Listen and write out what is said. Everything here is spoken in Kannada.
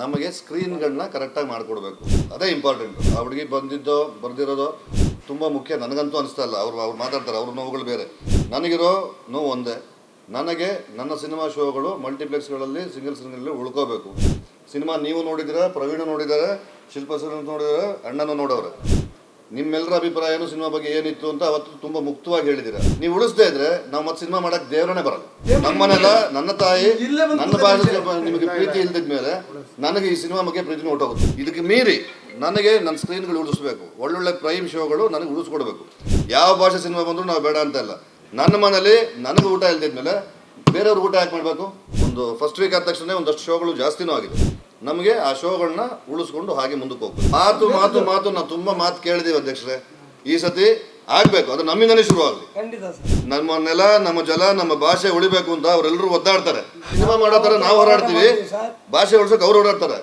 ನಮಗೆ ಸ್ಕ್ರೀನ್ಗಳನ್ನ ಕರೆಕ್ಟಾಗಿ ಮಾಡಿಕೊಡ್ಬೇಕು, ಅದೇ ಇಂಪಾರ್ಟೆಂಟ್. ಆ ಹುಡುಗಿ ಬರ್ದಿರೋದು ತುಂಬ ಮುಖ್ಯ. ನನಗಂತೂ ಅನಿಸ್ತಾ ಇಲ್ಲ. ಅವ್ರು ಮಾತಾಡ್ತಾರೆ, ಅವ್ರ ನೋವುಗಳು ಬೇರೆ. ನನಗಿರೋ ನೋವು ಒಂದೇ. ನನಗೆ ನನ್ನ ಸಿನಿಮಾ ಶೋಗಳು ಮಲ್ಟಿಪ್ಲೆಕ್ಸ್ಗಳಲ್ಲಿ ಸಿಂಗಲ್ ಸ್ಕ್ರೀನಲ್ಲಿ ಉಳ್ಕೋಬೇಕು. ಸಿನಿಮಾ ನೀವು ನೋಡಿದ್ದೀರಾ, ಪ್ರವೀಣ್ ನೋಡಿದ್ದಾರೆ, ಶಿಲ್ಪಾ ಸರ್ ನೋಡಿದ್ದಾರೆ, ಅಣ್ಣನೂ ನೋಡೋರೆ. ನಿಮ್ಮೆಲ್ಲರ ಅಭಿಪ್ರಾಯನೂ ಸಿನಿಮಾ ಬಗ್ಗೆ ಏನಿತ್ತು ಅಂತ ಅವತ್ತು ತುಂಬ ಮುಕ್ತವಾಗಿ ಹೇಳಿದ್ದೀರಾ. ನೀವು ಉಳಿಸ್ದೇ ಇದ್ರೆ ನಾವು ಮತ್ತೆ ಸಿನಿಮಾ ಮಾಡಕ್ಕೆ ದೇವರೇ ಬರಲ್ಲ. ನಮ್ಮನೆಲ್ಲ ನನ್ನ ತಾಯಿ ನನ್ನ ಭಾಷೆ ನಿಮಗೆ ಪ್ರೀತಿ ಇಲ್ದಿದ ಮೇಲೆ ನನಗೆ ಈ ಸಿನಿಮಾ ಬಗ್ಗೆ ಪ್ರೀತಿನೂ ಹೊಟ್ಟೋಗುತ್ತೆ. ಇದಕ್ಕೆ ಮೀರಿ ನನಗೆ ನನ್ನ ಸ್ಕ್ರೀನ್ಗಳು ಉಳಿಸ್ಬೇಕು, ಒಳ್ಳೊಳ್ಳೆ ಪ್ರೈಮ್ ಶೋಗಳು ನನಗೆ ಉಳಿಸ್ಕೊಡ್ಬೇಕು. ಯಾವ ಭಾಷೆ ಸಿನಿಮಾ ಬಂದರೂ ನಾವು ಬೇಡ ಅಂತ ಇಲ್ಲ. ನನ್ನ ಮನೇಲಿ ನನಗೆ ಊಟ ಇಲ್ದಿದ್ಮೇಲೆ ಬೇರೆಯವ್ರು ಊಟ ಯಾಕೆ ಮಾಡಬೇಕು? ಒಂದು ಫಸ್ಟ್ ವೀಕ್ ಆದ ತಕ್ಷಣ ಒಂದಷ್ಟು ಶೋಗಳು ಜಾಸ್ತಿನೂ ಆಗಿದೆ. ನಮಗೆ ಆ ಶೋಗಳನ್ನ ಉಳಿಸ್ಕೊಂಡು ಹಾಗೆ ಮುಂದಕ್ಕೆ ಹೋಗ್ಬೇಕು. ಮಾತು ನಾವು ತುಂಬ ಮಾತು ಕೇಳಿದೀವಿ ಅಧ್ಯಕ್ಷರೇ. ಈ ಸತಿ ಆಗ್ಬೇಕು, ಅದು ನಮ್ಮಿಂದನೇ ಶುರು ಆಗಲಿ. ನಮ್ಮ ನೆಲ, ನಮ್ಮ ಜಲ, ನಮ್ಮ ಭಾಷೆ ಉಳಿಬೇಕು ಅಂತ ಅವರೆಲ್ಲರೂ ಒದ್ದಾಡ್ತಾರೆ. ಸಿನಿಮಾ ಮಾಡೋ ಥರ ನಾವು ಹೋರಾಡ್ತೀವಿ, ಭಾಷೆ ಉಳಿಸೋಕೆ ಅವ್ರು ಓಡಾಡ್ತಾರೆ.